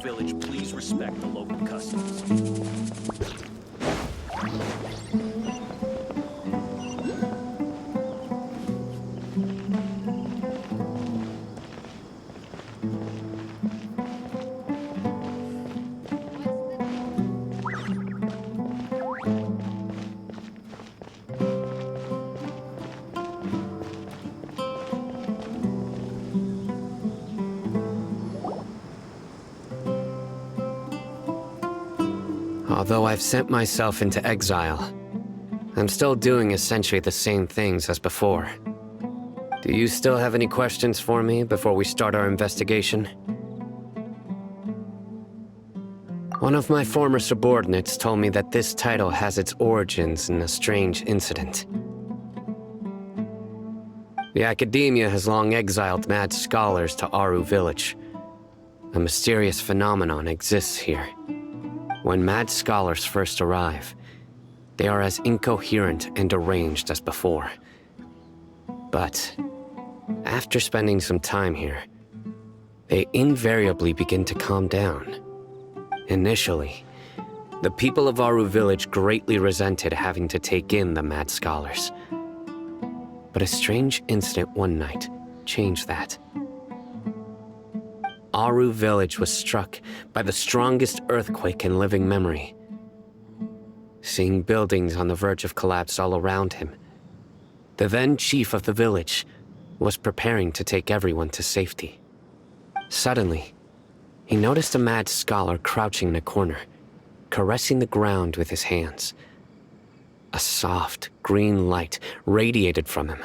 Village please respect the local customs? Although I've sent myself into exile, I'm still doing essentially the same things as before. Do you still have any questions for me before we start our investigation? One of my former subordinates told me that this title has its origins in a strange incident. The Academia has long exiled mad scholars to Aru Village. A mysterious phenomenon exists here. When mad scholars first arrive, they are as incoherent and deranged as before. But after spending some time here, they invariably begin to calm down. Initially, the people of Aru Village greatly resented having to take in the mad scholars. But a strange incident one night changed that. Aru Village was struck by the strongest earthquake in living memory. Seeing buildings on the verge of collapse all around him, the then chief of the village was preparing to take everyone to safety. Suddenly, he noticed a mad scholar crouching in a corner, caressing the ground with his hands. A soft, green light radiated from him,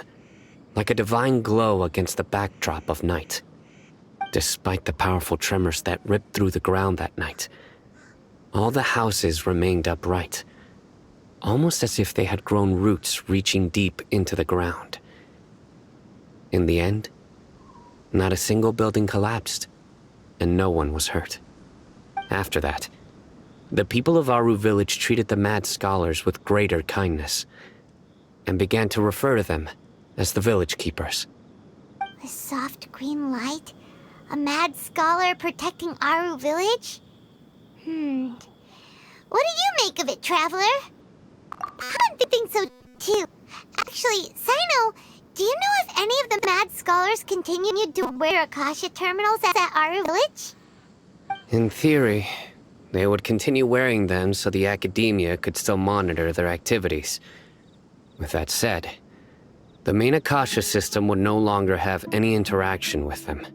like a divine glow against the backdrop of night. Despite the powerful tremors that ripped through the ground that night, all the houses remained upright, almost as if they had grown roots reaching deep into the ground. In the end, not a single building collapsed, and no one was hurt. After that, the people of Aru Village treated the mad scholars with greater kindness, and began to refer to them as the village keepers. A soft green light? A mad scholar protecting Aru Village? What do you make of it, Traveler? I think so too. Actually, Sino, do you know if any of the mad scholars continued to wear Akasha terminals at Aru Village? In theory, they would continue wearing them so the Academia could still monitor their activities. With that said, the main Akasha system would no longer have any interaction with them.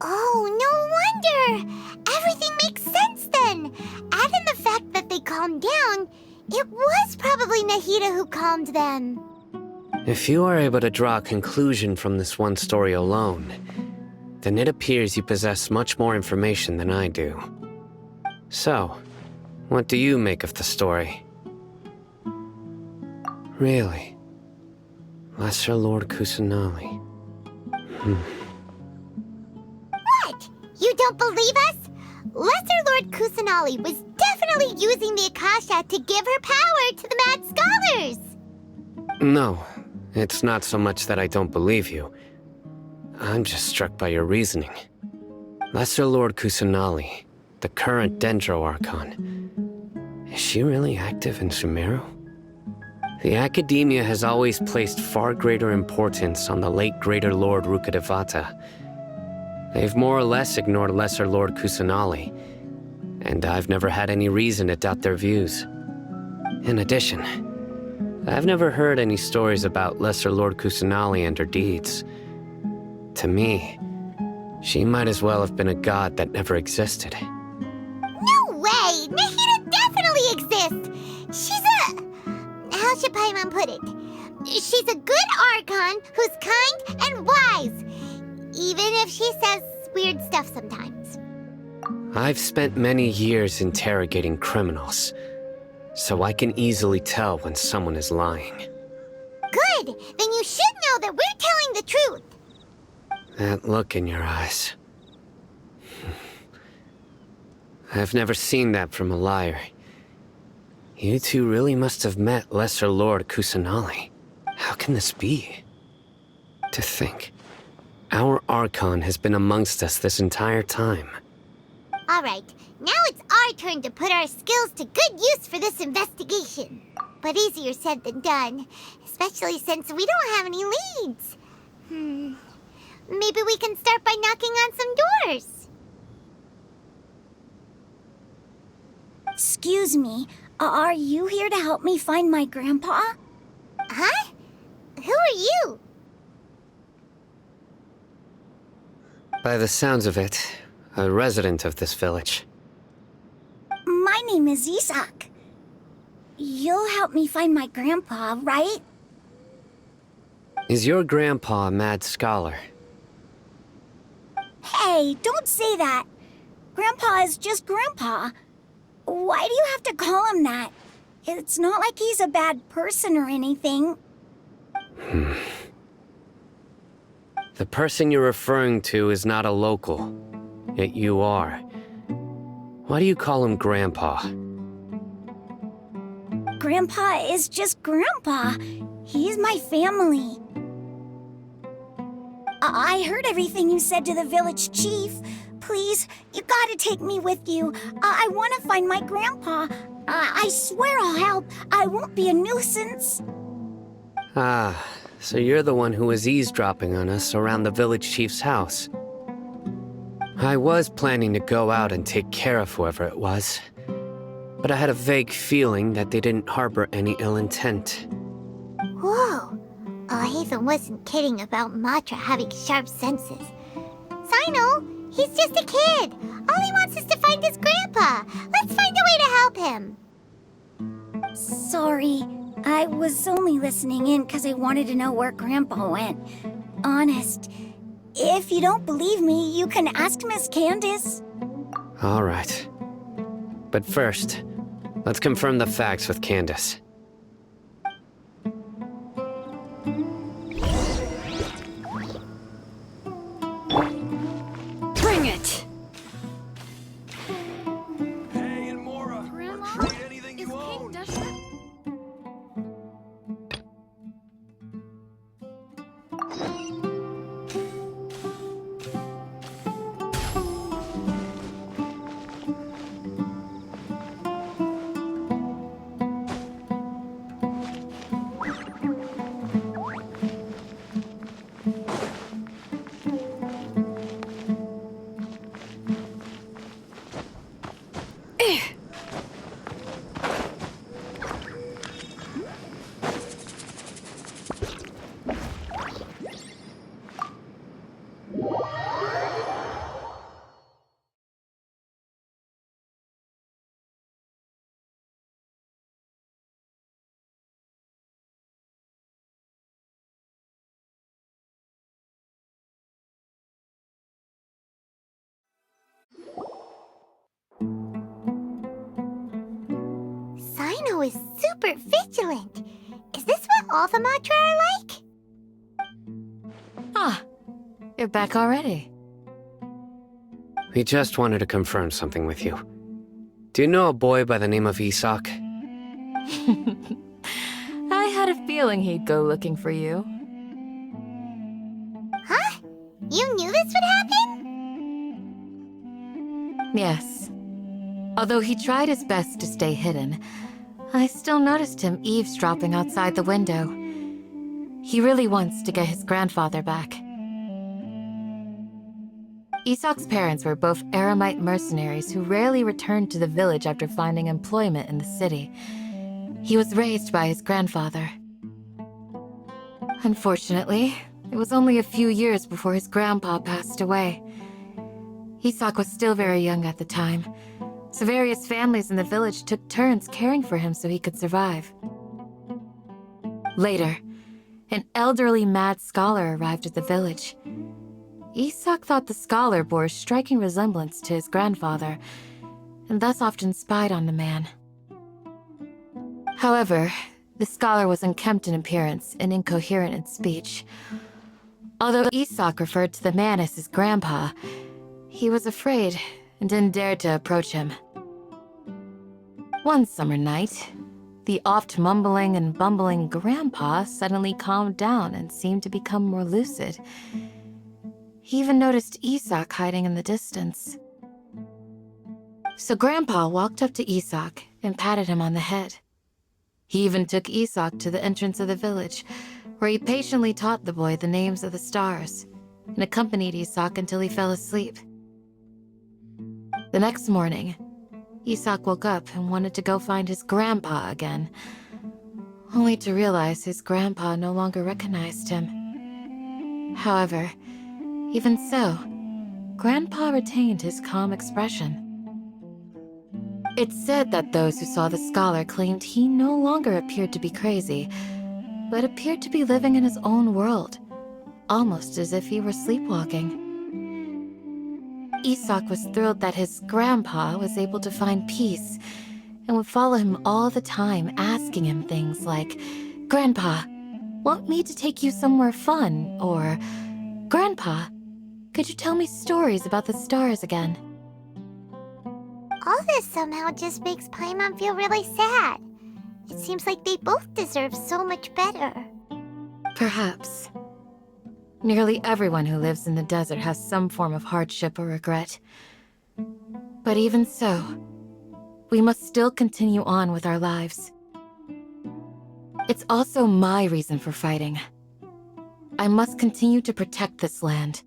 Oh, no wonder! Everything makes sense then! Add in the fact that they calmed down, it was probably Nahida who calmed them. If you are able to draw a conclusion from this one story alone, then it appears you possess much more information than I do. So, what do you make of the story? Really? Lesser Lord Kusanali. What? You don't believe us? Lesser Lord Kusanali was definitely using the Akasha to give her power to the mad scholars! No, it's not so much that I don't believe you. I'm just struck by your reasoning. Lesser Lord Kusanali, the current Dendro Archon, is she really active in Sumeru? The Academia has always placed far greater importance on the late Greater Lord Rukkhadevata. They've more or less ignored Lesser Lord Kusanali, and I've never had any reason to doubt their views. In addition, I've never heard any stories about Lesser Lord Kusanali and her deeds. To me, she might as well have been a god that never existed. No way! Nahida definitely exists! She's a... how should Paimon put it? She's a good Archon who's kind and wise, even if she says weird stuff sometimes. I've spent many years interrogating criminals, so I can easily tell when someone is lying. Good! Then you should know that we're telling the truth! That look in your eyes. I've never seen that from a liar. You two really must have met Lesser Lord Kusanali. How can this be? To think, our Archon has been amongst us this entire time. Alright, now it's our turn to put our skills to good use for this investigation. But easier said than done, especially since we don't have any leads. Maybe we can start by knocking on some doors. Excuse me, are you here to help me find my grandpa? Huh? Who are you? By the sounds of it, a resident of this village. My name is Isak. You'll help me find my grandpa, right? Is your grandpa a mad scholar? Hey, don't say that. Grandpa is just Grandpa. Why do you have to call him that? It's not like he's a bad person or anything. The person you're referring to is not a local, yet you are. Why do you call him Grandpa? Grandpa is just Grandpa. He's my family. I heard everything you said to the village chief. Please, you gotta take me with you. I want to find my grandpa. I swear I'll help. I won't be a nuisance. Ah, so you're the one who was eavesdropping on us around the village chief's house. I was planning to go out and take care of whoever it was, but I had a vague feeling that they didn't harbor any ill intent. Whoa. Ethan wasn't kidding about Matra having sharp senses. Sino, he's just a kid. All he wants is to find his grandpa. Let's find a way to help him. Sorry, I was only listening in because I wanted to know where Grandpa went. Honest. If you don't believe me, you can ask Miss Candace. All right. But first, let's confirm the facts with Candace. Bring it! Hey, and Mora, Grandma, trade anything is you King own. Deshret? Sino is super vigilant. Is this what all the Matra are like? Ah, you're back already. We just wanted to confirm something with you. Do you know a boy by the name of Isak? I had a feeling he'd go looking for you. Huh? You knew this would happen? Yes. Although he tried his best to stay hidden, I still noticed him eavesdropping outside the window. He really wants to get his grandfather back. Isak's parents were both Aramite mercenaries who rarely returned to the village after finding employment in the city. He was raised by his grandfather. Unfortunately, it was only a few years before his grandpa passed away. Isak was still very young at the time, so various families in the village took turns caring for him so he could survive. Later, an elderly mad scholar arrived at the village. Isak thought the scholar bore a striking resemblance to his grandfather, and thus often spied on the man. However, the scholar was unkempt in appearance and incoherent in speech. Although Isak referred to the man as his grandpa, he was afraid and didn't dare to approach him. One summer night, the oft mumbling and bumbling grandpa suddenly calmed down and seemed to become more lucid. He even noticed Isak hiding in the distance. So Grandpa walked up to Isak and patted him on the head. He even took Isak to the entrance of the village, where he patiently taught the boy the names of the stars and accompanied Isak until he fell asleep. The next morning, Isak woke up and wanted to go find his grandpa again, only to realize his grandpa no longer recognized him. However, even so, Grandpa retained his calm expression. It's said that those who saw the scholar claimed he no longer appeared to be crazy, but appeared to be living in his own world, almost as if he were sleepwalking. Isak was thrilled that his grandpa was able to find peace and would follow him all the time, asking him things like, "Grandpa, want me to take you somewhere fun?" Or, "Grandpa, could you tell me stories about the stars again?" All this somehow just makes Paimon feel really sad. It seems like they both deserve so much better. Perhaps. Nearly everyone who lives in the desert has some form of hardship or regret. But even so, we must still continue on with our lives. It's also my reason for fighting. I must continue to protect this land.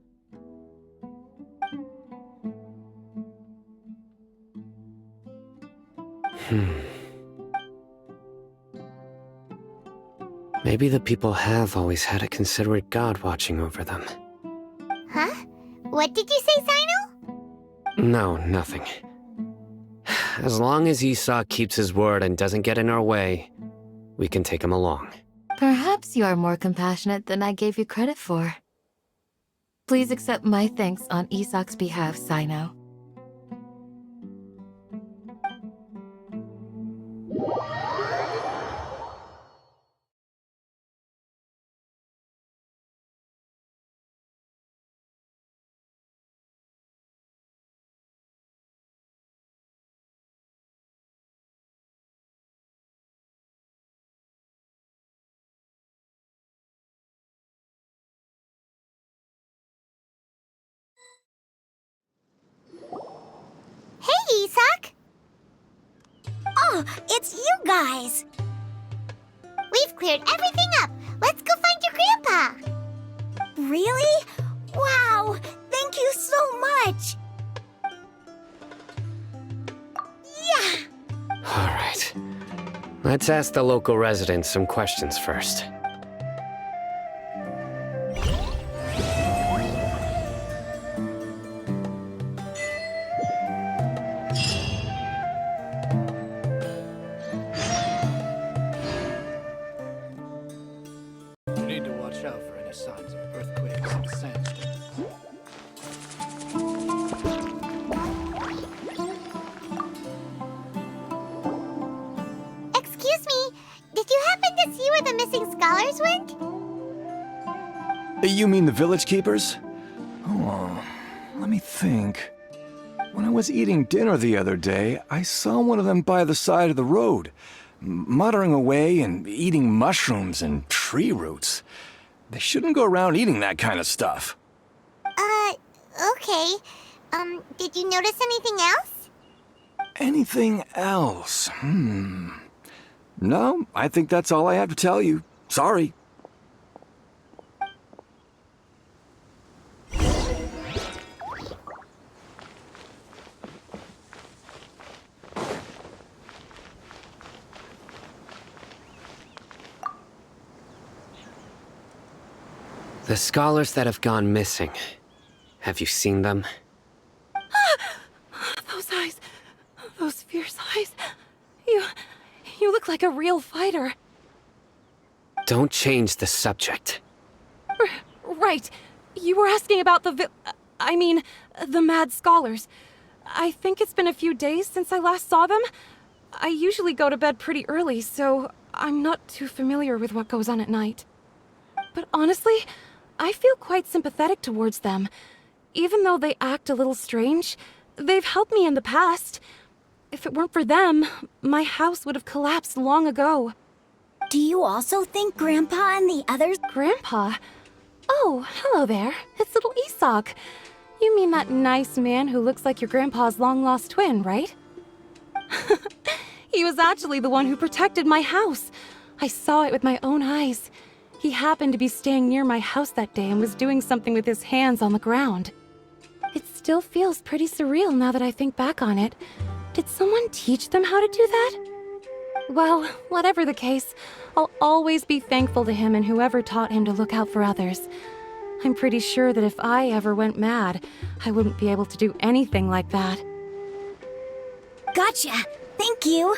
Maybe the people have always had a considerate god watching over them. Huh? What did you say, Sino? No, nothing. As long as Esau keeps his word and doesn't get in our way, we can take him along. Perhaps you are more compassionate than I gave you credit for. Please accept my thanks on Isak's behalf, Sino. Hey, Isak! Oh, it's you guys! We've cleared everything up. Let's go find your grandpa. Really? Wow! Thank you so much! Yeah! All right. Let's ask the local residents some questions first. You need to watch out for any signs of earthquakes and sandstorms. Excuse me, did you happen to see where the missing scholars went? You mean the village keepers? Oh, let me think. When I was eating dinner the other day, I saw one of them by the side of the road, muttering away and eating mushrooms and tree roots. They shouldn't go around eating that kind of stuff. Okay. Did you notice anything else? Anything else? No, I think that's all I have to tell you. Sorry. The scholars that have gone missing. Have you seen them? Those eyes. Those fierce eyes. You look like a real fighter. Don't change the subject. Right. You were asking about the the mad scholars. I think it's been a few days since I last saw them. I usually go to bed pretty early, so I'm not too familiar with what goes on at night. But honestly, I feel quite sympathetic towards them. Even though they act a little strange, they've helped me in the past. If it weren't for them, my house would have collapsed long ago. Do you also think Grandpa and the others... Grandpa? Oh, hello there. It's little Isak. You mean that nice man who looks like your grandpa's long-lost twin, right? He was actually the one who protected my house. I saw it with my own eyes. He happened to be staying near my house that day and was doing something with his hands on the ground. It still feels pretty surreal now that I think back on it. Did someone teach them how to do that? Well, whatever the case, I'll always be thankful to him and whoever taught him to look out for others. I'm pretty sure that if I ever went mad, I wouldn't be able to do anything like that. Gotcha. Thank you.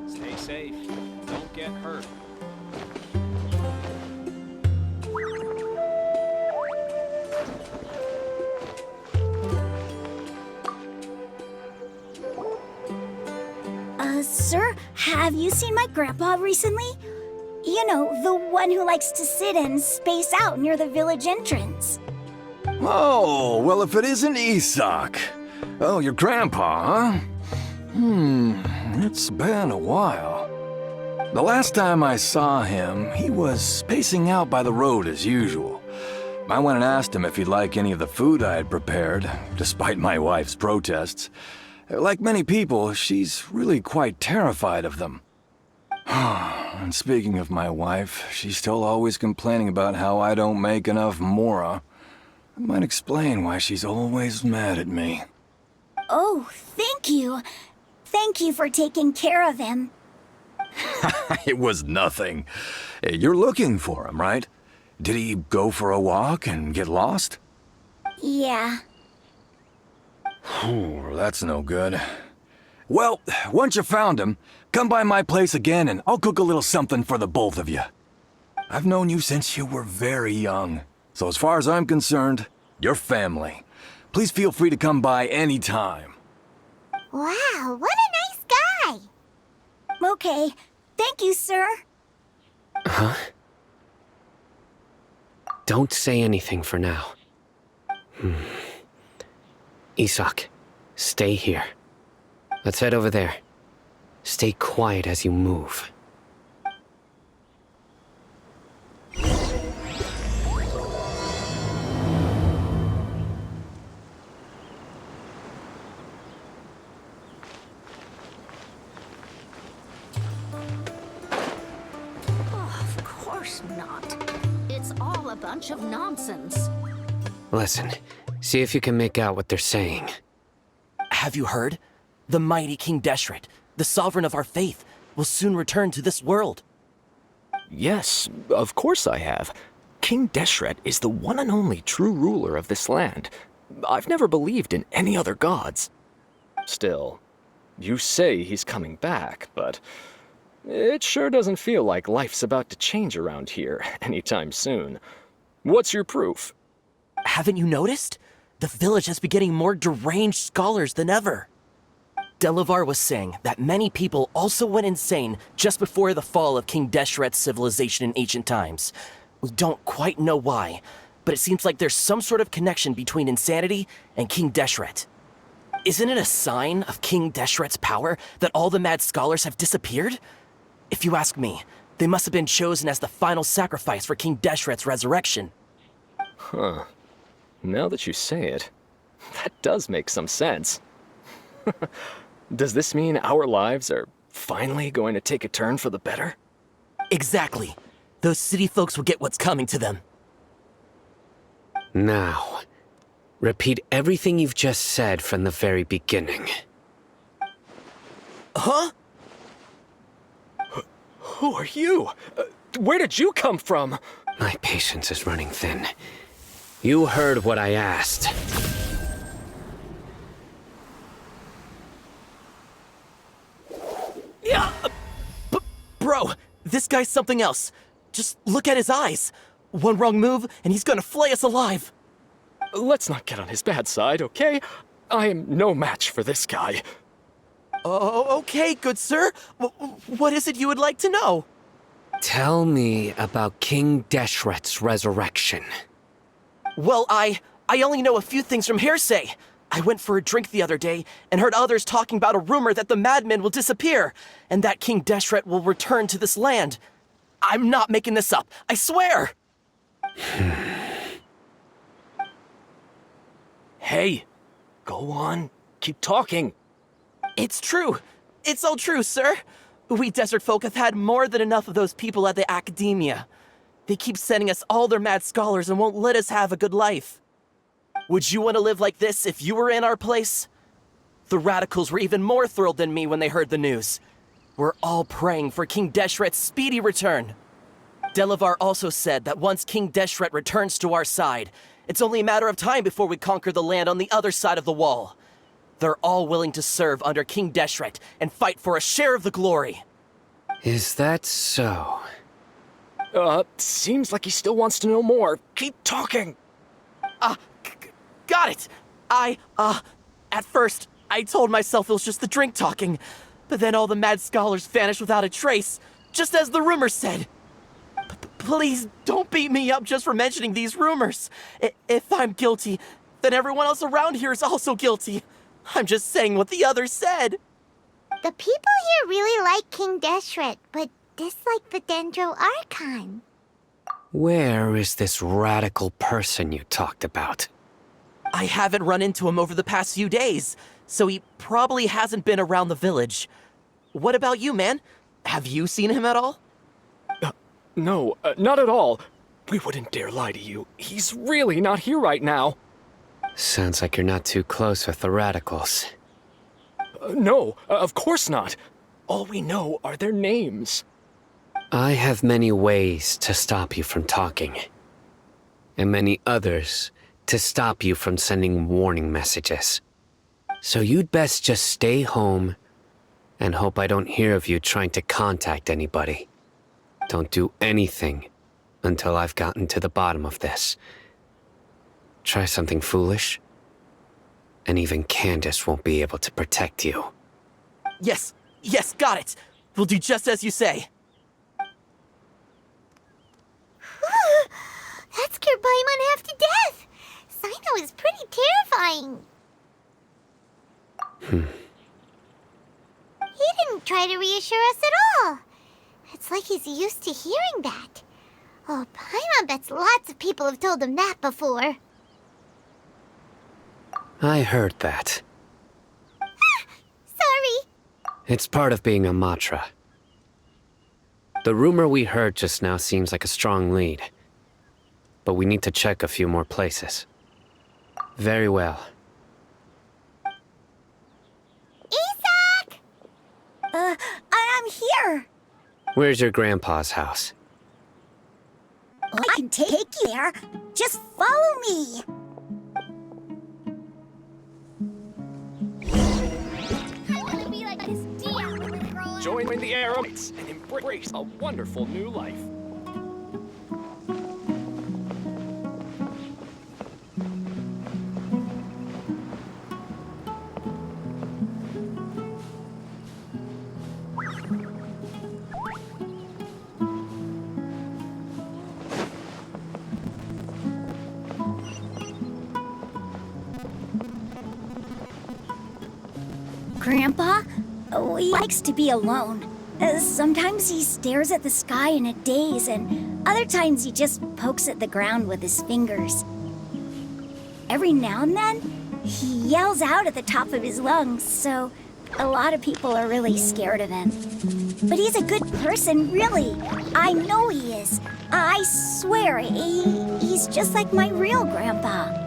Stay safe. Don't get hurt. Sir, have you seen my grandpa recently? You know, the one who likes to sit and space out near the village entrance. Oh, well, if it isn't Isak. Oh, your grandpa, huh? It's been a while. The last time I saw him, he was spacing out by the road as usual. I went and asked him if he'd like any of the food I had prepared, despite my wife's protests. Like many people, she's really quite terrified of them. And speaking of my wife, she's still always complaining about how I don't make enough mora. That might explain why she's always mad at me. Oh, thank you. Thank you for taking care of him. It was nothing. You're looking for him, right? Did he go for a walk and get lost? Yeah. That's no good. Well, once you found him, come by my place again and I'll cook a little something for the both of you. I've known you since you were very young, so as far as I'm concerned, you're family. Please feel free to come by anytime. Wow, what a nice guy! Okay. Thank you, sir. Huh? Don't say anything for now. Isak, stay here. Let's head over there. Stay quiet as you move. Of course not. It's all a bunch of nonsense. Listen, see if you can make out what they're saying. Have you heard? The mighty King Deshret, the sovereign of our faith, will soon return to this world. Yes, of course I have. King Deshret is the one and only true ruler of this land. I've never believed in any other gods. Still, you say he's coming back, but it sure doesn't feel like life's about to change around here anytime soon. What's your proof? Haven't you noticed? The village has been getting more deranged scholars than ever. Delavar was saying that many people also went insane just before the fall of King Deshret's civilization in ancient times. We don't quite know why, but it seems like there's some sort of connection between insanity and King Deshret. Isn't it a sign of King Deshret's power that all the mad scholars have disappeared? If you ask me, they must have been chosen as the final sacrifice for King Deshret's resurrection. Huh. Now that you say it, that does make some sense. Does this mean our lives are finally going to take a turn for the better? Exactly. Those city folks will get what's coming to them. Now, repeat everything you've just said from the very beginning. Huh? Who are you? Where did you come from? My patience is running thin. You heard what I asked. Yeah! Bro, this guy's something else. Just look at his eyes. One wrong move, and he's gonna flay us alive. Let's not get on his bad side, okay? I am no match for this guy. Oh, okay, good sir. What is it you would like to know? Tell me about King Deshret's resurrection. Well, I only know a few things from hearsay. I went for a drink the other day and heard others talking about a rumor that the madmen will disappear and that King Deshret will return to this land. I'm not making this up, I swear! Hey, go on. Keep talking. It's true. It's all true, sir. We desert folk have had more than enough of those people at the academia. They keep sending us all their mad scholars and won't let us have a good life. Would you want to live like this if you were in our place? The radicals were even more thrilled than me when they heard the news. We're all praying for King Deshret's speedy return. Delavar also said that once King Deshret returns to our side, it's only a matter of time before we conquer the land on the other side of the wall. They're all willing to serve under King Deshret and fight for a share of the glory. Is that so? Seems like he still wants to know more. Keep talking. Got it! At first, I told myself it was just the drink talking, but then all the mad scholars vanished without a trace, just as the rumors said. Please don't beat me up just for mentioning these rumors. If I'm guilty, then everyone else around here is also guilty. I'm just saying what the others said. The people here really like King Deshret, but dislike the Dendro Archon. Where is this radical person you talked about? I haven't run into him over the past few days, so he probably hasn't been around the village. What about you, man? Have you seen him at all? No, not at all. We wouldn't dare lie to you. He's really not here right now. Sounds like you're not too close with the radicals. No, of course not. All we know are their names. I have many ways to stop you from talking. And many others to stop you from sending warning messages. So you'd best just stay home and hope I don't hear of you trying to contact anybody. Don't do anything until I've gotten to the bottom of this. Try something foolish, and even Candace won't be able to protect you. Yes, got it. We'll do just as you say. That scared Paimon half to death. Sino is pretty terrifying. He didn't try to reassure us at all. It's like he's used to hearing that. Oh, Paimon bets lots of people have told him that before. I heard that. Sorry. It's part of being a Matra. The rumor we heard just now seems like a strong lead. But we need to check a few more places. Very well. Isak! I'm here. Where's your grandpa's house? I can take you there. Just follow me. I want to be like this Dia when I grow up. Join the Aeromates and embrace a wonderful new life. Grandpa? He likes to be alone. Sometimes he stares at the sky in a daze, and other times he just pokes at the ground with his fingers. Every now and then, he yells out at the top of his lungs, so a lot of people are really scared of him. But he's a good person, really. I know he is. I swear, he's just like my real grandpa.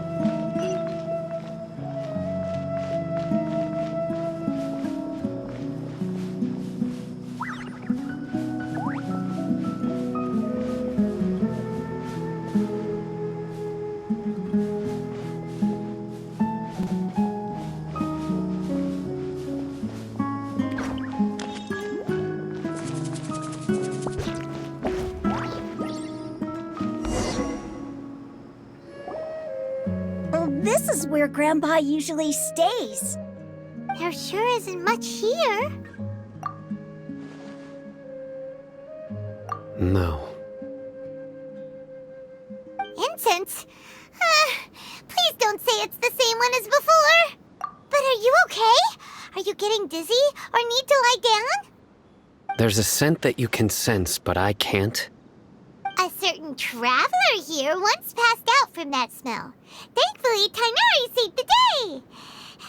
This is where Grandpa usually stays. There sure isn't much here. No. Incense? Please don't say it's the same one as before. Are you okay? Are you getting dizzy or need to lie down? There's a scent that you can sense, but I can't. A certain traveler here once passed out from that smell. Thankfully, Tainari saved the day.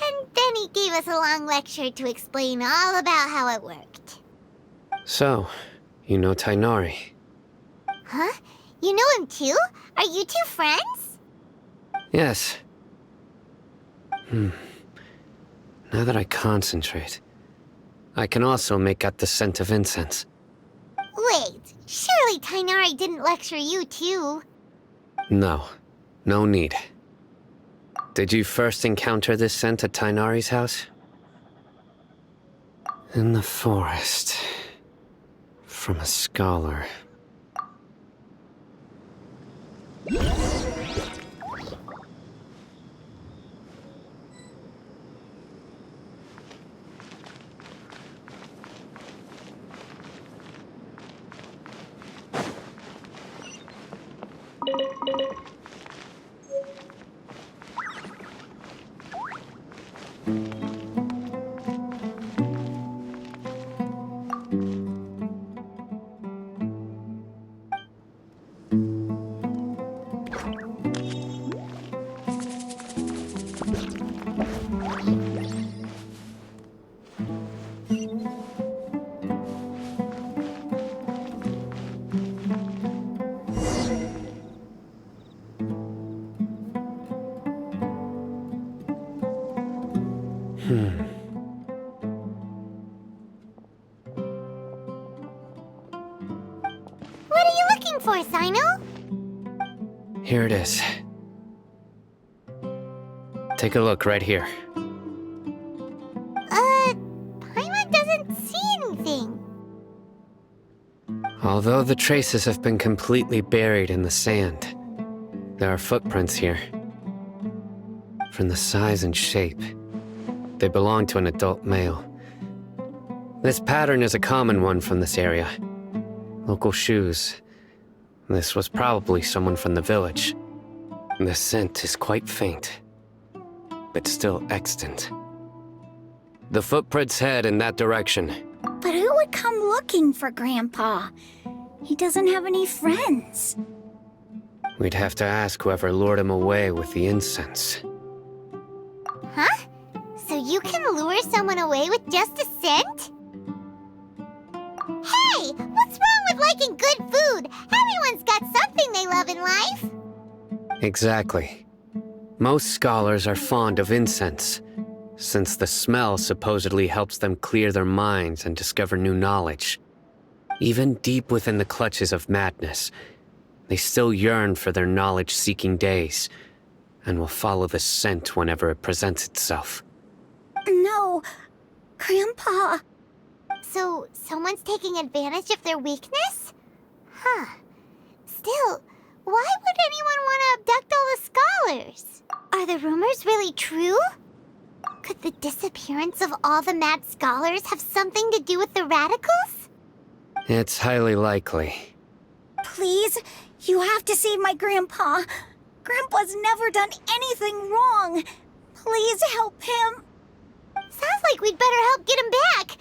And then he gave us a long lecture to explain all about how it worked. So, you know Tainari. Huh? You know him too? Are you two friends? Yes. Now that I concentrate, I can also make out the scent of incense. Wait, surely Tainari didn't lecture you too. No, no need. Did you first encounter this scent at Tainari's house? In the forest. From a scholar. What are you looking for, Sino? Here it is. Take a look right here. Paimon doesn't see anything. Although the traces have been completely buried in the sand, there are footprints here. From the size and shape, they belong to an adult male. This pattern is a common one from this area. Local shoes. This was probably someone from the village. The scent is quite faint, but still extant. The footprints head in that direction. But who would come looking for Grandpa? He doesn't have any friends. We'd have to ask whoever lured him away with the incense. Huh? So you can lure someone away with just a scent? Hey! What's wrong with liking good food? Everyone's got something they love in life. Exactly. Most scholars are fond of incense, since the smell supposedly helps them clear their minds and discover new knowledge. Even deep within the clutches of madness, they still yearn for their knowledge-seeking days, and will follow the scent whenever it presents itself. No, Grandpa. So, someone's taking advantage of their weakness? Huh. Still, why would anyone want to abduct all the scholars? Are the rumors really true? Could the disappearance of all the mad scholars have something to do with the radicals? It's highly likely. Please, you have to save my Grandpa. Grandpa's never done anything wrong. Please help him. Sounds like we'd better help get him back.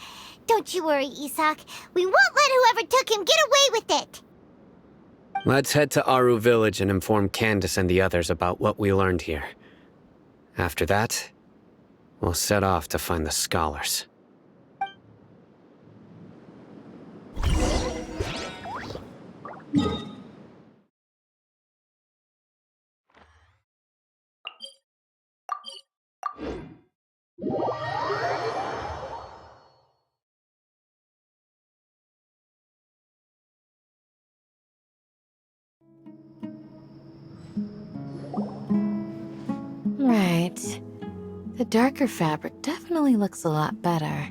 Don't you worry, Isak. We won't let whoever took him get away with it. Let's head to Aru Village and inform Candace and the others about what we learned here. After that, we'll set off to find the scholars. Right. The darker fabric definitely looks a lot better.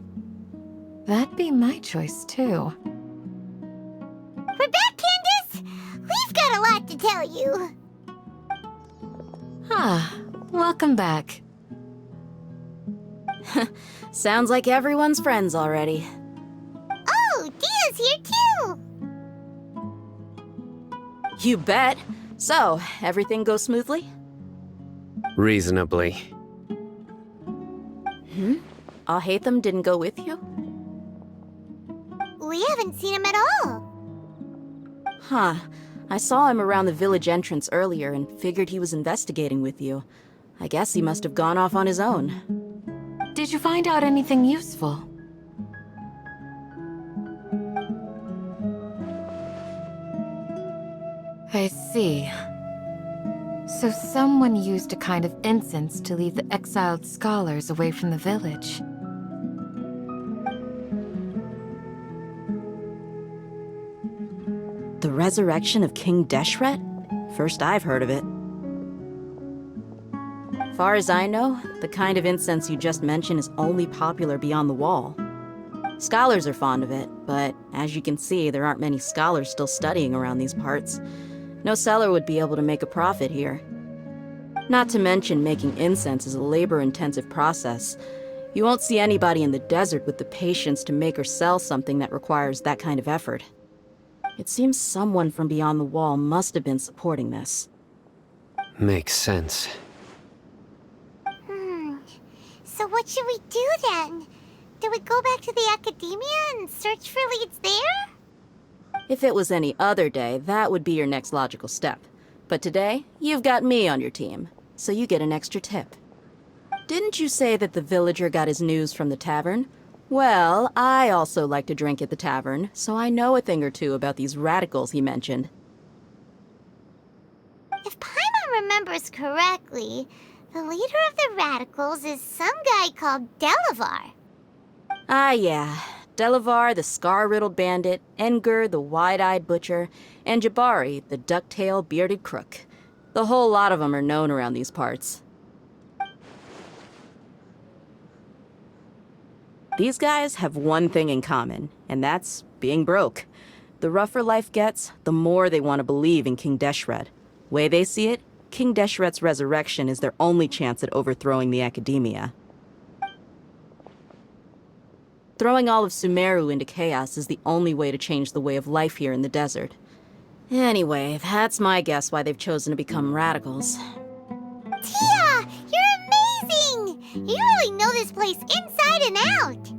That'd be my choice, too. We're back, Candace! We've got a lot to tell you. Ah, welcome back. Sounds like everyone's friends already. Oh, Dia's here too! You bet. So, everything goes smoothly? Reasonably. Alhaitham didn't go with you? We haven't seen him at all. Huh. I saw him around the village entrance earlier and figured he was investigating with you. I guess he must have gone off on his own. Did you find out anything useful? I see. So someone used a kind of incense to lead the exiled scholars away from the village. The resurrection of King Deshret? First I've heard of it. Far as I know, the kind of incense you just mentioned is only popular beyond the wall. Scholars are fond of it, but as you can see, there aren't many scholars still studying around these parts. No seller would be able to make a profit here. Not to mention, making incense is a labor-intensive process. You won't see anybody in the desert with the patience to make or sell something that requires that kind of effort. It seems someone from beyond the wall must have been supporting this. Makes sense. So what should we do then? Do we go back to the academia and search for leads there? If it was any other day, that would be your next logical step. But today, you've got me on your team, so you get an extra tip. Didn't you say that the villager got his news from the tavern? Well, I also like to drink at the tavern, so I know a thing or two about these radicals he mentioned. If Paimon remembers correctly, the leader of the radicals is some guy called Delavar. Ah, yeah. Delavar, the scar-riddled bandit, Engur, the wide-eyed butcher, and Jabari, the duck-tailed bearded crook. The whole lot of them are known around these parts. These guys have one thing in common, and that's being broke. The rougher life gets, the more they want to believe in King Deshret. Way they see it, King Deshret's resurrection is their only chance at overthrowing the academia. Throwing all of Sumeru into chaos is the only way to change the way of life here in the desert. Anyway, that's my guess why they've chosen to become radicals. Tia! You're amazing! You really know this place inside and out!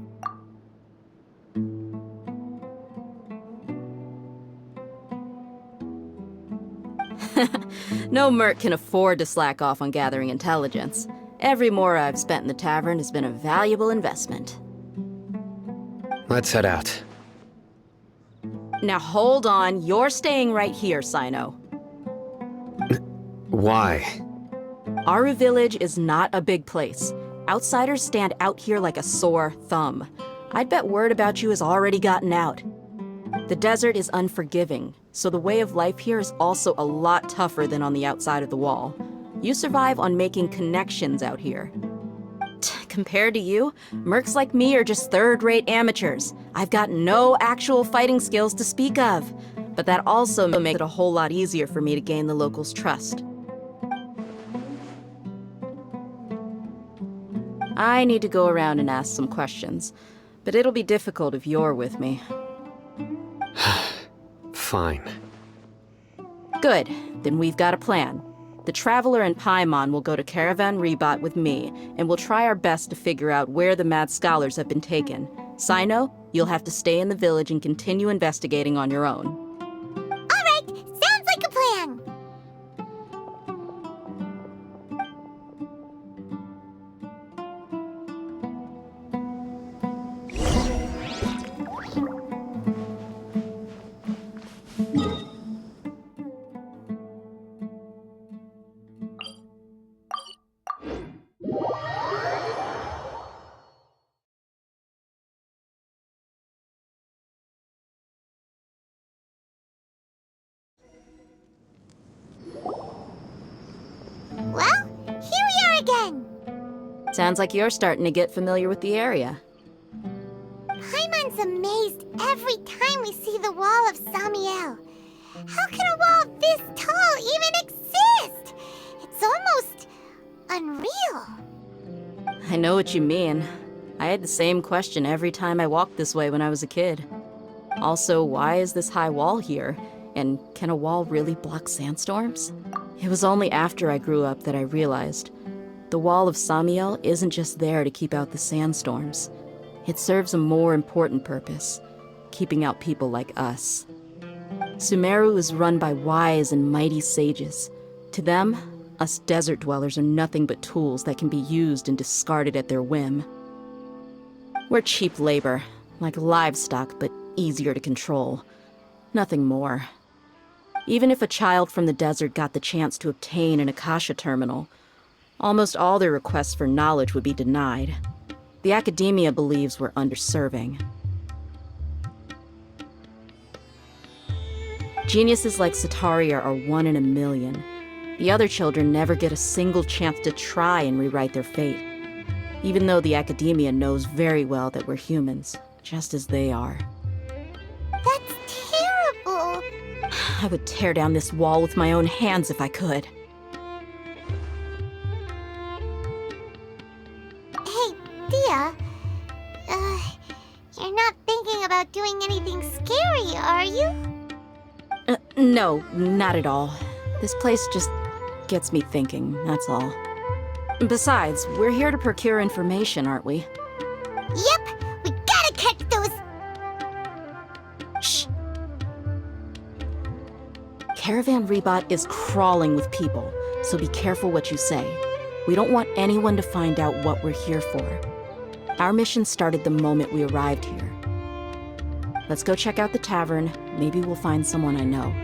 No merc can afford to slack off on gathering intelligence. Every mora I've spent in the tavern has been a valuable investment. Let's head out. Now hold on, you're staying right here, Sino. Why? Aru Village is not a big place. Outsiders stand out here like a sore thumb. I'd bet word about you has already gotten out. The desert is unforgiving, so the way of life here is also a lot tougher than on the outside of the wall. You survive on making connections out here. Compared to you, mercs like me are just third-rate amateurs. I've got no actual fighting skills to speak of. But that also makes it a whole lot easier for me to gain the locals' trust. I need to go around and ask some questions, but it'll be difficult if you're with me. Fine. Good, then we've got a plan. The Traveler and Paimon will go to Caravan Rebat with me, and we'll try our best to figure out where the mad scholars have been taken. Sino, you'll have to stay in the village and continue investigating on your own. Alright, sounds like a plan! Well, here we are again! Sounds like you're starting to get familiar with the area. Paimon's amazed every time we see the wall of Samiel. How can a wall this tall even exist? It's almost unreal. I know what you mean. I had the same question every time I walked this way when I was a kid. Also, why is this high wall here? And can a wall really block sandstorms? It was only after I grew up that I realized The Wall of Samiel isn't just there to keep out the sandstorms. It serves a more important purpose, keeping out people like us. Sumeru is run by wise and mighty sages. To them, us desert dwellers are nothing but tools that can be used and discarded at their whim. We're cheap labor, like livestock, but easier to control. Nothing more. Even if a child from the desert got the chance to obtain an Akasha terminal, almost all their requests for knowledge would be denied. The academia believes we're underserving. Geniuses like Sataria are one in a million. The other children never get a single chance to try and rewrite their fate, even though the academia knows very well that we're humans, just as they are. That's terrible. I would tear down this wall with my own hands if I could. Hey, Dia. You're not thinking about doing anything scary, are you? No, not at all. This place just gets me thinking, that's all. Besides, we're here to procure information, aren't we? Yep, we gotta catch those... Shh. Caravan Rebot is crawling with people, so be careful what you say. We don't want anyone to find out what we're here for. Our mission started the moment we arrived here. Let's go check out the tavern. Maybe we'll find someone I know.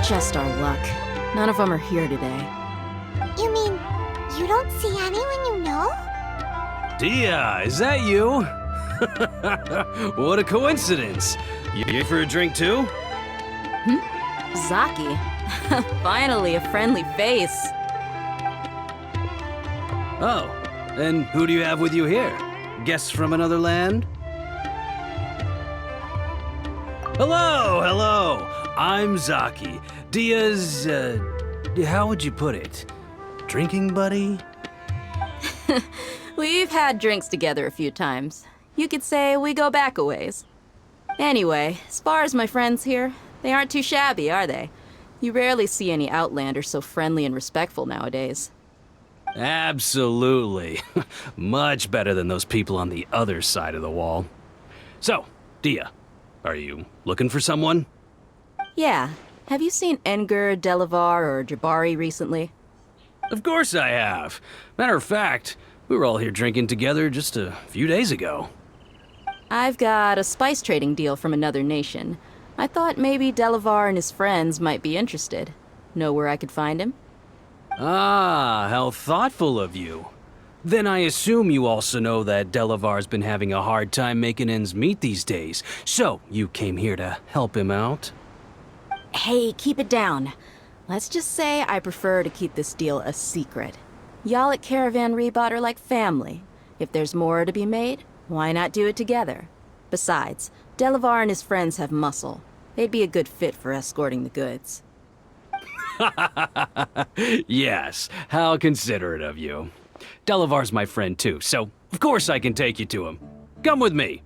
Just our luck. None of them are here today. You mean, you don't see anyone you know? Dia, is that you? What a coincidence. You here for a drink too? Zaki. Finally, a friendly face. Oh, and who do you have with you here? Guests from another land? Hello. I'm Zaki. Dia's, how would you put it? Drinking buddy? We've had drinks together a few times. You could say we go back a ways. Anyway, as far as my friends here, they aren't too shabby, are they? You rarely see any Outlanders so friendly and respectful nowadays. Absolutely. Much better than those people on the other side of the wall. So, Dia, are you looking for someone? Yeah. Have you seen Enger, Delavar, or Jabari recently? Of course I have. Matter of fact, we were all here drinking together just a few days ago. I've got a spice trading deal from another nation. I thought maybe Delavar and his friends might be interested. Know where I could find him? Ah, how thoughtful of you. Then I assume you also know that Delavar's been having a hard time making ends meet these days, so you came here to help him out? Hey, keep it down. Let's just say I prefer to keep this deal a secret. Y'all at Caravan Rebot are like family. If there's more to be made, why not do it together? Besides, Delavar and his friends have muscle. They'd be a good fit for escorting the goods. Yes, how considerate of you. Delavar's my friend too, so of course I can take you to him. Come with me.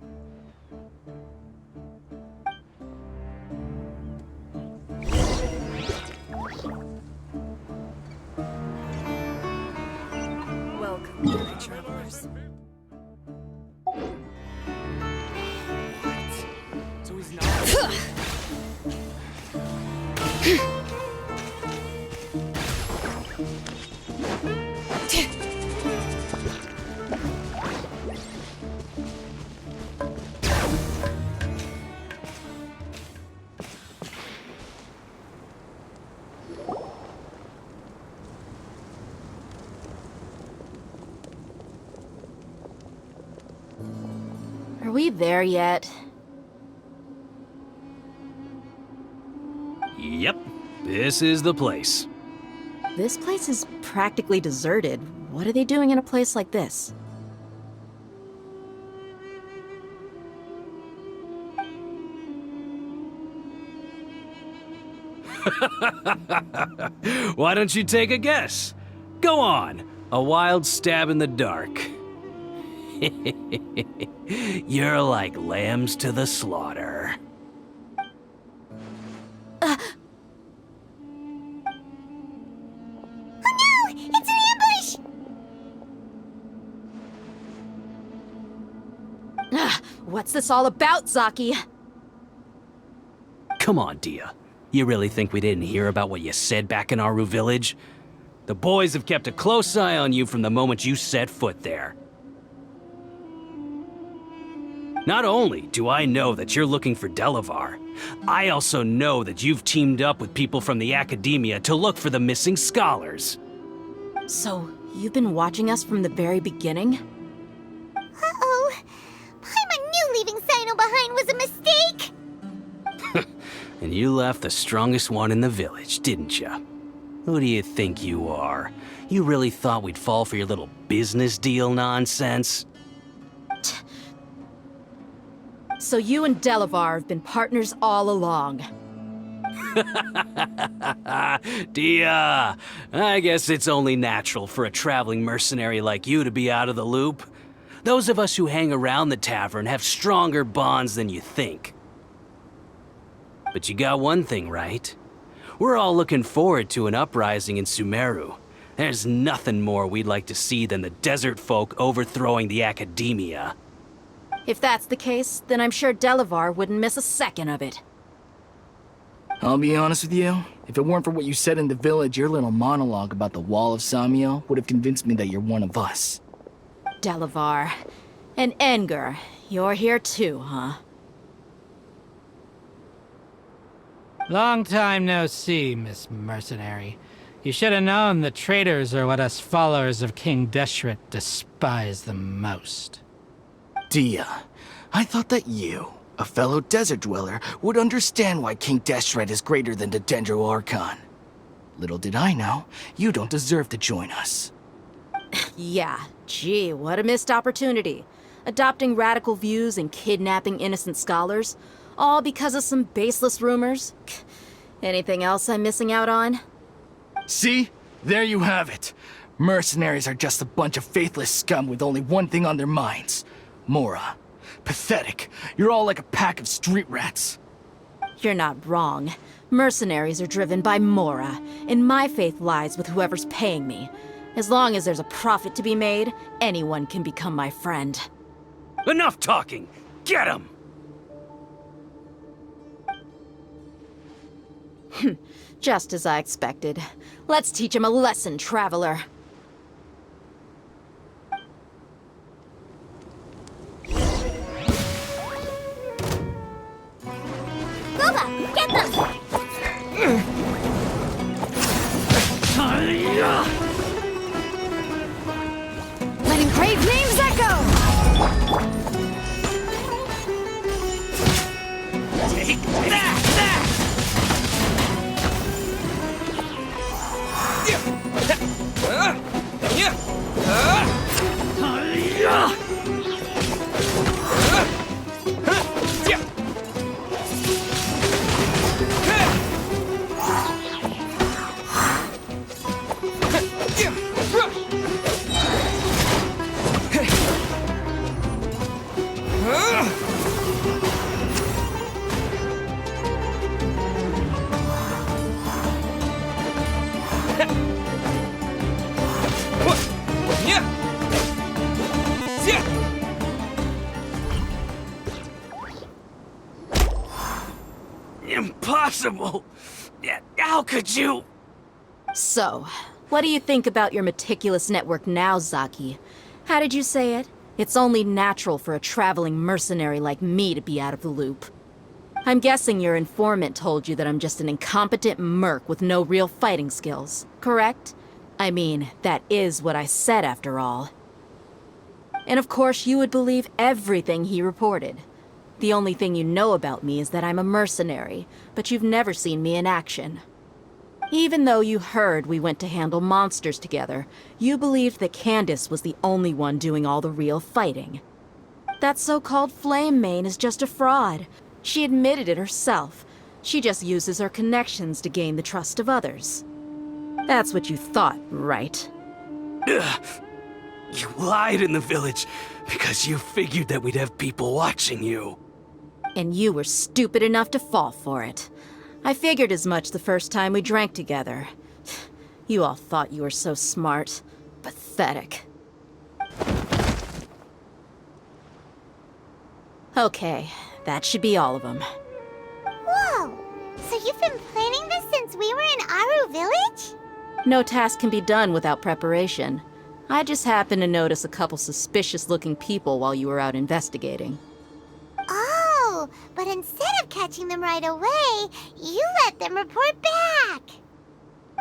Welcome, my travelers. So he's not... Are we there yet? Yep, this is the place. This place is practically deserted. What are they doing in a place like this? Why don't you take a guess? Go on, a wild stab in the dark. You're like lambs to the slaughter. Oh no! It's an ambush! What's this all about, Zaki? Come on, Dia. You really think we didn't hear about what you said back in Aru Village? The boys have kept a close eye on you from the moment you set foot there. Not only do I know that you're looking for Delavar, I also know that you've teamed up with people from the Academia to look for the missing scholars. So, you've been watching us from the very beginning? Uh-oh. Paimon knew leaving Sino behind was a mistake! And you left the strongest one in the village, didn't you? Who do you think you are? You really thought we'd fall for your little business deal nonsense? So you and Delavar have been partners all along. Dia, I guess it's only natural for a traveling mercenary like you to be out of the loop. Those of us who hang around the tavern have stronger bonds than you think. But you got one thing right. We're all looking forward to an uprising in Sumeru. There's nothing more we'd like to see than the desert folk overthrowing the Academia. If that's the case, then I'm sure Delavar wouldn't miss a second of it. I'll be honest with you, if it weren't for what you said in the village, your little monologue about the Wall of Samiel would have convinced me that you're one of us. Delavar. And Enger, you're here too, huh? Long time no see, Miss Mercenary. You should have known the traitors are what us followers of King Deshret despise the most. Dia, I thought that you, a fellow desert dweller, would understand why King Deshret is greater than the Dendro Archon. Little did I know, you don't deserve to join us. Yeah, gee, what a missed opportunity. Adopting radical views and kidnapping innocent scholars, all because of some baseless rumors. Anything else I'm missing out on? See? There you have it. Mercenaries are just a bunch of faithless scum with only one thing on their minds. Mora. Pathetic. You're all like a pack of street rats. You're not wrong. Mercenaries are driven by Mora, and my faith lies with whoever's paying me. As long as there's a profit to be made, anyone can become my friend. Enough talking! Get him! Just as I expected. Let's teach him a lesson, traveler. Boba, get them! Letting brave names echo! Take that! Impossible! How could you? So, what do you think about your meticulous network now, Zaki? How did you say it? It's only natural for a traveling mercenary like me to be out of the loop. I'm guessing your informant told you that I'm just an incompetent merc with no real fighting skills, correct? I mean, that is what I said after all. And of course you would believe everything he reported. The only thing you know about me is that I'm a mercenary, but you've never seen me in action. Even though you heard we went to handle monsters together, you believed that Candace was the only one doing all the real fighting. That so-called Flame Mane is just a fraud. She admitted it herself. She just uses her connections to gain the trust of others. That's what you thought, right? Ugh. You lied in the village because you figured that we'd have people watching you. And you were stupid enough to fall for it. I figured as much the first time we drank together. You all thought you were so smart. Pathetic. Okay, that should be all of them. Whoa! So you've been planning this since we were in Aru Village? No task can be done without preparation. I just happened to notice a couple suspicious-looking people while you were out investigating. Oh, but instead of catching them right away, you let them report back.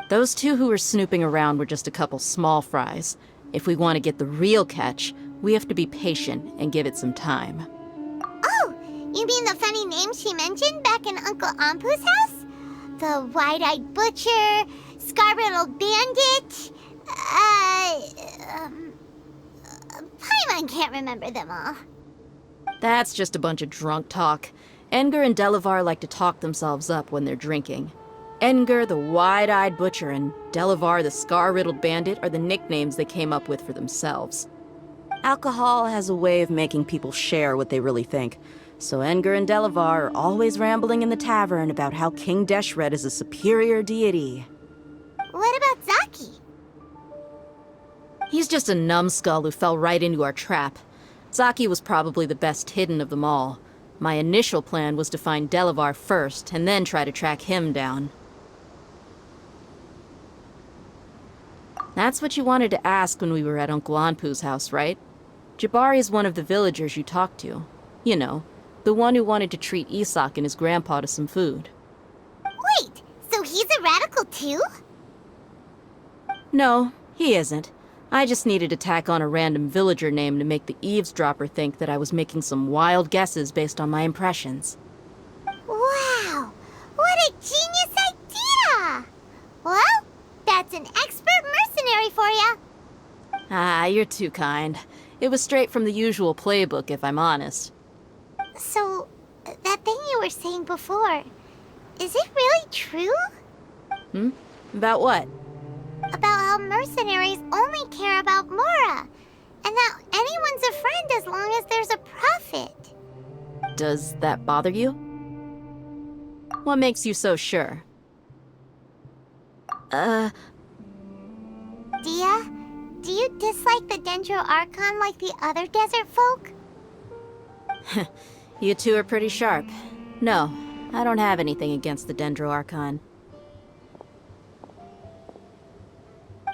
Those two who were snooping around were just a couple small fries. If we want to get the real catch, we have to be patient and give it some time. Oh, you mean the funny name she mentioned back in Uncle Ampu's house? The wide-eyed butcher, scar-riddled bandit, Paimon can't remember them all. That's just a bunch of drunk talk. Edgar and Delavar like to talk themselves up when they're drinking. Edgar, the wide-eyed butcher, and Delavar, the scar-riddled bandit, are the nicknames they came up with for themselves. Alcohol has a way of making people share what they really think, so Edgar and Delavar are always rambling in the tavern about how King Deshret is a superior deity. What about Zaki? He's just a numbskull who fell right into our trap. Zaki was probably the best hidden of them all. My initial plan was to find Delavar first, and then try to track him down. That's what you wanted to ask when we were at Uncle Anpu's house, right? Jabari is one of the villagers you talked to. You know, the one who wanted to treat Isak and his grandpa to some food. Wait, so he's a radical too? No, he isn't. I just needed to tack on a random villager name to make the eavesdropper think that I was making some wild guesses based on my impressions. Wow, what a genius idea! Well, that's an expert mercenary for you. Ah, you're too kind. It was straight from the usual playbook, if I'm honest. So, that thing you were saying before, is it really true? About what? About how mercenaries only care about Mora, and that anyone's a friend as long as there's a profit. Does that bother you? What makes you so sure? Dia, do you dislike the Dendro Archon like the other desert folk? You two are pretty sharp. No, I don't have anything against the Dendro Archon.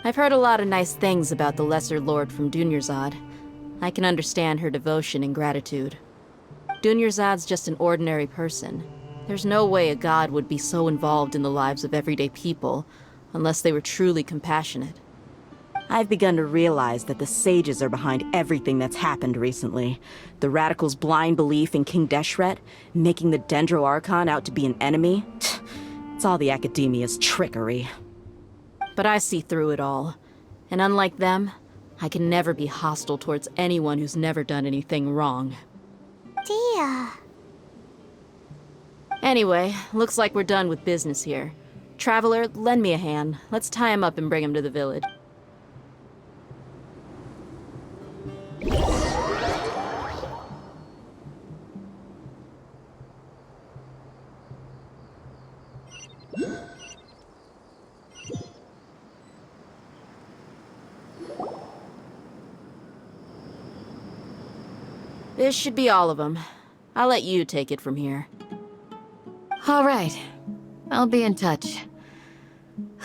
I've heard a lot of nice things about the Lesser Lord from Dunyarzad. I can understand her devotion and gratitude. Dunyarzad's just an ordinary person. There's no way a god would be so involved in the lives of everyday people, unless they were truly compassionate. I've begun to realize that the sages are behind everything that's happened recently. The radicals' blind belief in King Deshret, making the Dendro Archon out to be an enemy. It's all the academia's trickery. But I see through it all. And unlike them, I can never be hostile towards anyone who's never done anything wrong. Dia. Anyway, looks like we're done with business here. Traveler, lend me a hand. Let's tie him up and bring him to the village. This should be all of them. I'll let you take it from here. All right. I'll be in touch.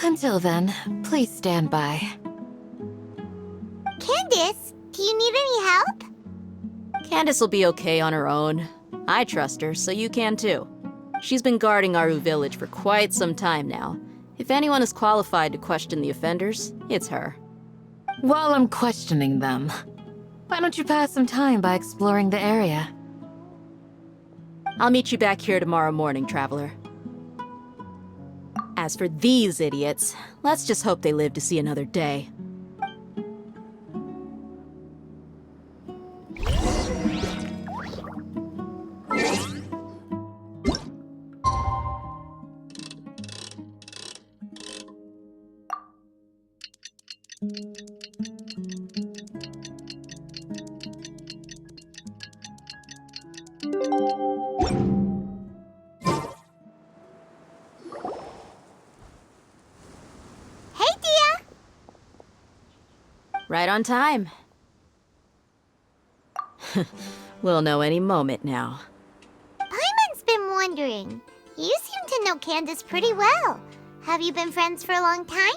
Until then, please stand by. Candace, do you need any help? Candace will be okay on her own. I trust her, so you can too. She's been guarding Aru Village for quite some time now. If anyone is qualified to question the offenders, it's her. While I'm questioning them, why don't you pass some time by exploring the area? I'll meet you back here tomorrow morning, Traveler. As for these idiots, let's just hope they live to see another day. Hey, Dia! Right on time. We'll know any moment now. Paimon's been wondering. You seem to know Candace pretty well. Have you been friends for a long time?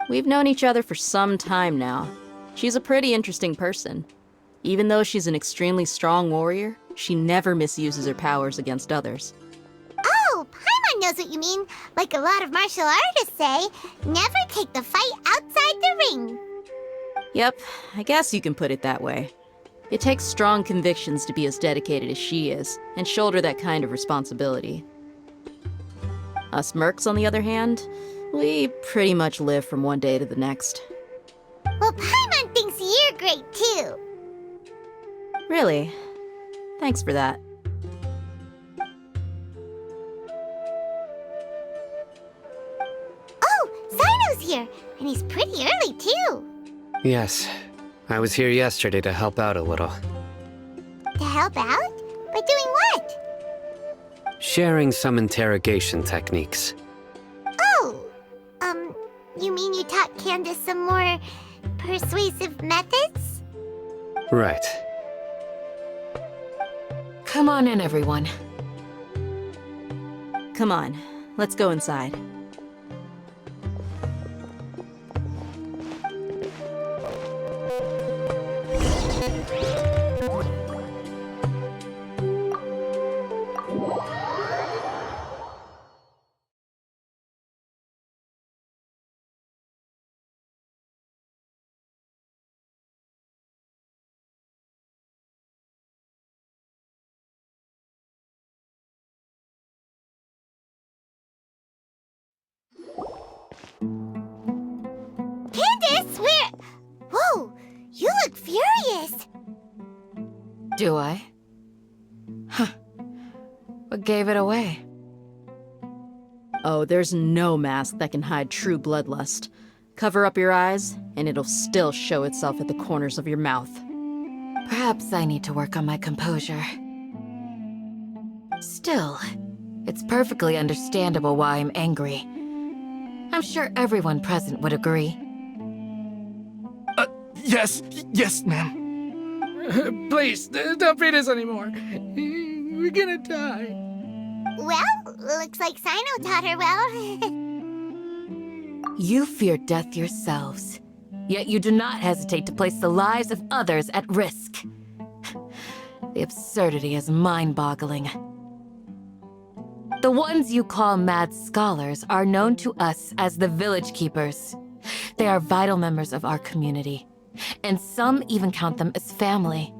We've known each other for some time now. She's a pretty interesting person. Even though she's an extremely strong warrior, she never misuses her powers against others. Oh, Paimon knows what you mean. Like a lot of martial artists say, never take the fight outside the ring. Yep, I guess you can put it that way. It takes strong convictions to be as dedicated as she is, and shoulder that kind of responsibility. Us mercs, on the other hand, we pretty much live from one day to the next. Well, Paimon thinks you're great too. Really? Thanks for that. Oh, Sino's here, and he's pretty early too. Yes, I was here yesterday to help out a little. To help out? By doing what? Sharing some interrogation techniques. Oh, you mean you taught Candace some more persuasive methods? Right. Come on in, everyone. Come on, let's go inside. Candace, where? Whoa, you look furious. Do I? Huh. What gave it away? Oh, there's no mask that can hide true bloodlust. Cover up your eyes, and it'll still show itself at the corners of your mouth. Perhaps I need to work on my composure. Still, it's perfectly understandable why I'm angry. I'm sure everyone present would agree. Yes, ma'am. Please, don't beat us anymore. We're gonna die. Well, looks like Sino taught her well. You fear death yourselves, yet you do not hesitate to place the lives of others at risk. The absurdity is mind-boggling. The ones you call mad scholars are known to us as the Village Keepers. They are vital members of our community, and some even count them as family.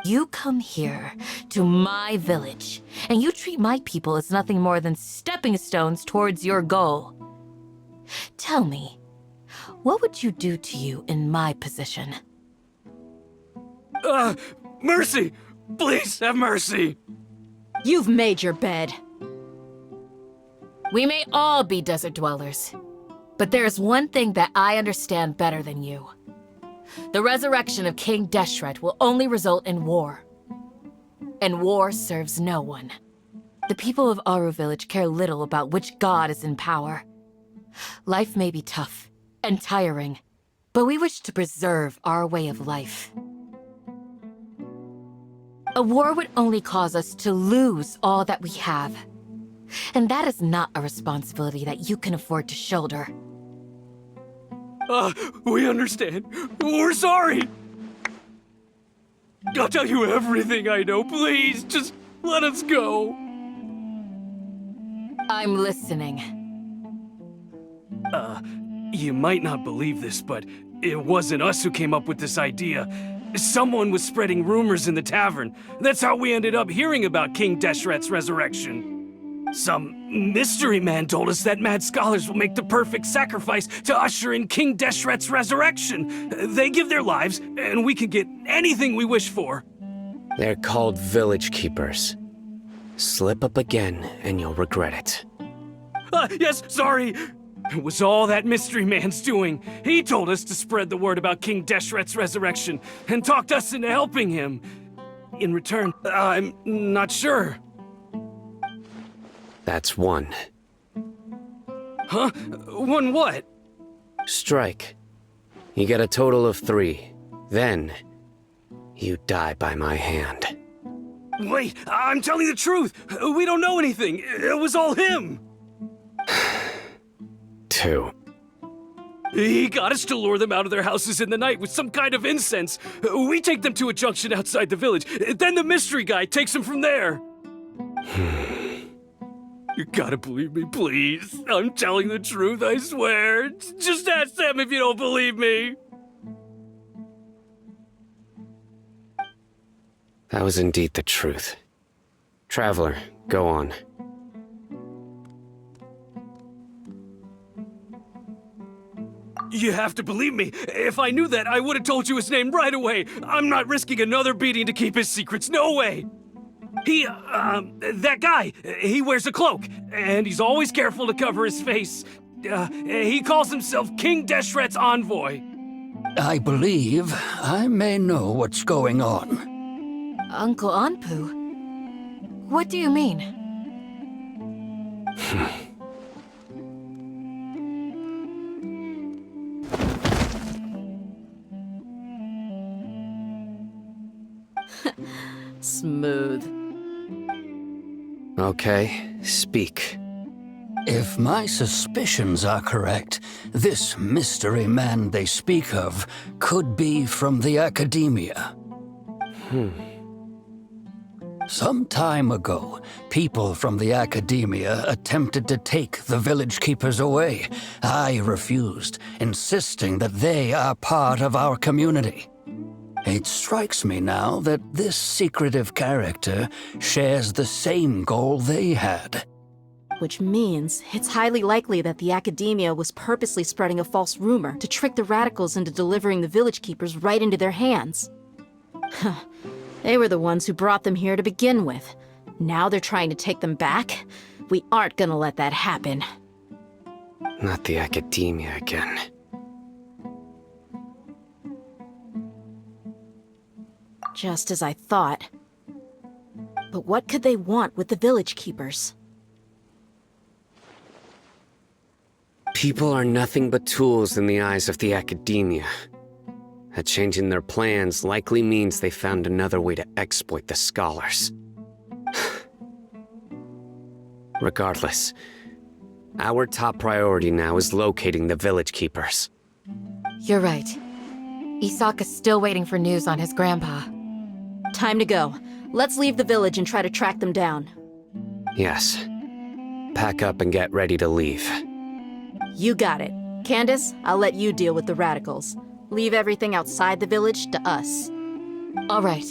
You come here, to my village, and you treat my people as nothing more than stepping stones towards your goal. Tell me, what would you do to you in my position? Mercy! Please have mercy! You've made your bed. We may all be desert dwellers, but there is one thing that I understand better than you. The resurrection of King Deshret will only result in war. And war serves no one. The people of Aru Village care little about which god is in power. Life may be tough and tiring, but we wish to preserve our way of life. A war would only cause us to lose all that we have. And that is not a responsibility that you can afford to shoulder. We understand. We're sorry. I'll tell you everything I know. Please, just let us go. I'm listening. You might not believe this, but it wasn't us who came up with this idea. Someone was spreading rumors in the tavern. That's how we ended up hearing about King Deshret's resurrection. Some mystery man told us that mad scholars will make the perfect sacrifice to usher in King Deshret's resurrection. They give their lives, and we can get anything we wish for. They're called Village Keepers. Slip up again, and you'll regret it. Yes, sorry. It was all that mystery man's doing. He told us to spread the word about King Deshret's resurrection and talked us into helping him. In return, I'm not sure. That's one. Huh? One what? Strike. You get a total of 3. Then, you die by my hand. Wait, I'm telling the truth. We don't know anything. It was all him. 2. He got us to lure them out of their houses in the night with some kind of incense. We take them to a junction outside the village. Then the mystery guy takes them from there. You gotta believe me, please. I'm telling the truth, I swear. Just ask them if you don't believe me. That was indeed the truth. Traveler, go on. You have to believe me. If I knew that, I would have told you his name right away. I'm not risking another beating to keep his secrets. No way. That guy, he wears a cloak, and he's always careful to cover his face. He calls himself King Deshret's envoy. I believe I may know what's going on. Uncle Anpu? What do you mean? Smooth. Okay, speak. If my suspicions are correct, this mystery man they speak of could be from the academia. Some time ago, people from the academia attempted to take the village keepers away. I refused, insisting that they are part of our community. It strikes me now that this secretive character shares the same goal they had. Which means it's highly likely that the academia was purposely spreading a false rumor to trick the radicals into delivering the village keepers right into their hands. They were the ones who brought them here to begin with. Now they're trying to take them back? We aren't gonna let that happen. Not the academia again. Just as I thought. But what could they want with the village keepers? People are nothing but tools in the eyes of the academia. A change in their plans likely means they found another way to exploit the scholars. Regardless, our top priority now is locating the village keepers. You're right. Isaka's still waiting for news on his grandpa. Time to go. Let's leave the village and try to track them down. Yes. Pack up and get ready to leave. You got it. Candace, I'll let you deal with the radicals. Leave everything outside the village to us. All right.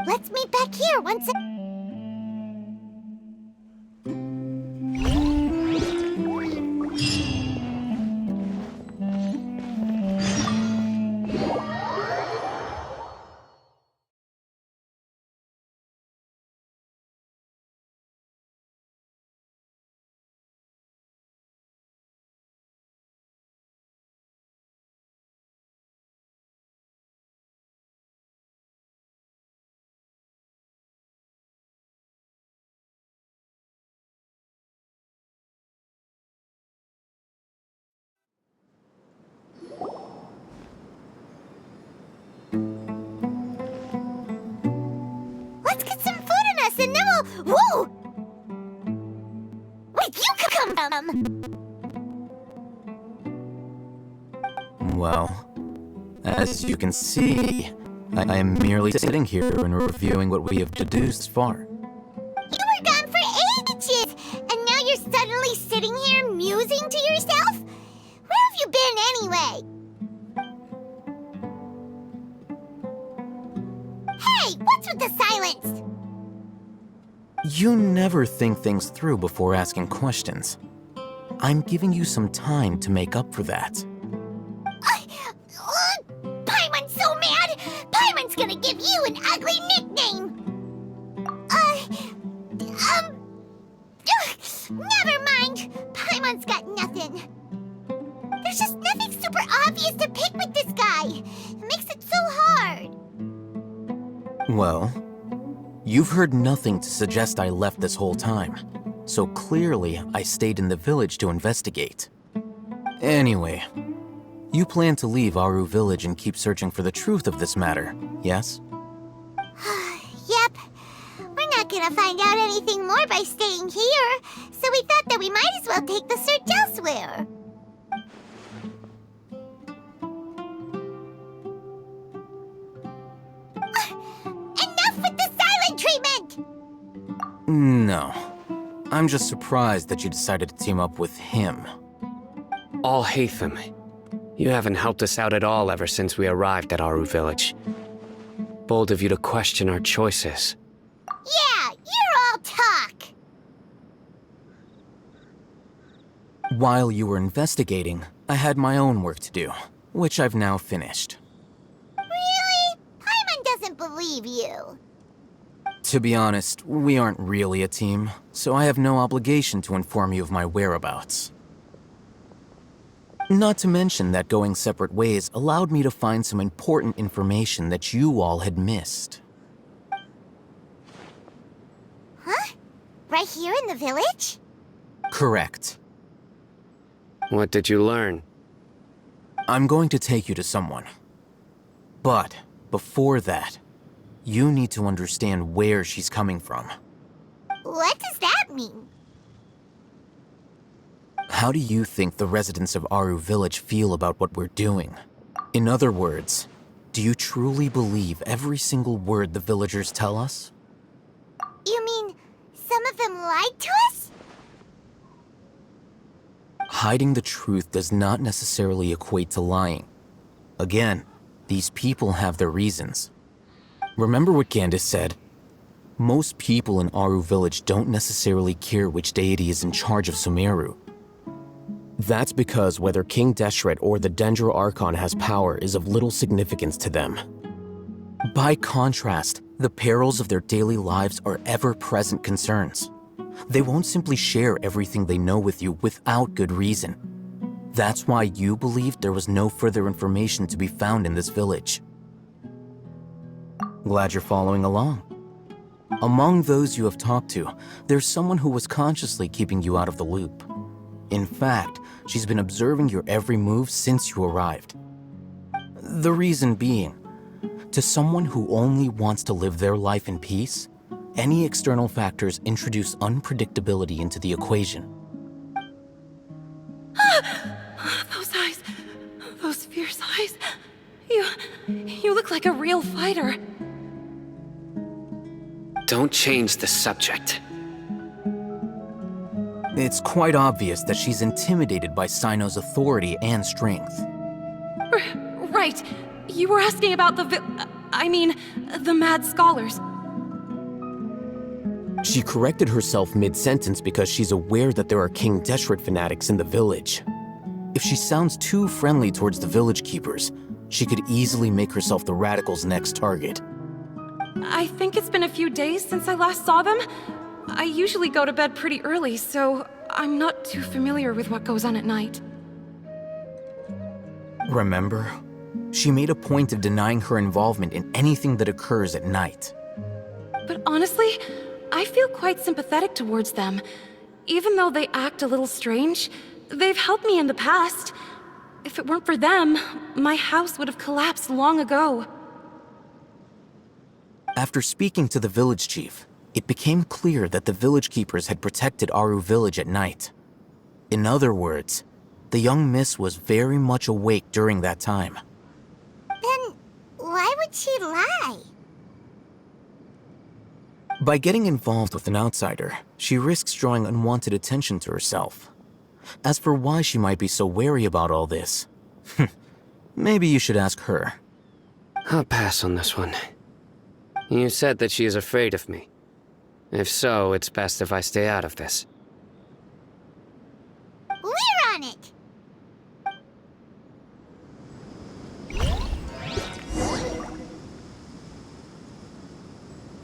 Let's meet back here once. Let's get some food in us and then we'll... Whoa! Where'd you come from? Well, as you can see, I am merely sitting here and reviewing what we have deduced far. You were gone for ages, and now you're suddenly sitting here musing to yourself? Where have you been anyway? Hey, what's with the silence? You never think things through before asking questions. I'm giving you some time to make up for that. Paimon's so mad! Paimon's gonna give you an ugly nickname! Never mind. Paimon's got nothing. There's just nothing super obvious to pick with this guy. It makes it so hard. Well, you've heard nothing to suggest I left this whole time, so clearly I stayed in the village to investigate. Anyway, you plan to leave Aru Village and keep searching for the truth of this matter, yes? Yep. We're not gonna find out anything more by staying here, so we thought that we might as well take the search elsewhere. Enough with the silent treatment! No. I'm just surprised that you decided to team up with him. Al-Haytham, you haven't helped us out at all ever since we arrived at Aru Village. Bold of you to question our choices. Yeah, you're all talk! While you were investigating, I had my own work to do, which I've now finished. Really? Paimon doesn't believe you. To be honest, we aren't really a team, so I have no obligation to inform you of my whereabouts. Not to mention that going separate ways allowed me to find some important information that you all had missed. Huh? Right here in the village? Correct. What did you learn? I'm going to take you to someone. But before that, you need to understand where she's coming from. What does that mean? How do you think the residents of Aru Village feel about what we're doing? In other words, do you truly believe every single word the villagers tell us? You mean some of them lied to us? Hiding the truth does not necessarily equate to lying. Again, these people have their reasons. Remember what Candace said? Most people in Aru Village don't necessarily care which deity is in charge of Sumeru. That's because whether King Deshret or the Dendro Archon has power is of little significance to them. By contrast, the perils of their daily lives are ever-present concerns. They won't simply share everything they know with you without good reason. That's why you believed there was no further information to be found in this village. Glad you're following along. Among those you have talked to, there's someone who was consciously keeping you out of the loop. In fact, she's been observing your every move since you arrived. The reason being, to someone who only wants to live their life in peace, any external factors introduce unpredictability into the equation. Those eyes. Those fierce eyes. You look like a real fighter. Don't change the subject. It's quite obvious that she's intimidated by Sino's authority and strength. Right. You were asking about the mad scholars. She corrected herself mid-sentence because she's aware that there are King Deshret fanatics in the village. If she sounds too friendly towards the village keepers, she could easily make herself the radicals' next target. I think it's been a few days since I last saw them. I usually go to bed pretty early, so I'm not too familiar with what goes on at night. Remember? She made a point of denying her involvement in anything that occurs at night. But honestly, I feel quite sympathetic towards them. Even though they act a little strange, they've helped me in the past. If it weren't for them, my house would have collapsed long ago. After speaking to the village chief, it became clear that the village keepers had protected Aru Village at night. In other words, the young miss was very much awake during that time. Then why would she lie? By getting involved with an outsider, she risks drawing unwanted attention to herself. As for why she might be so wary about all this, maybe you should ask her. I'll pass on this one. You said that she is afraid of me. If so, it's best if I stay out of this.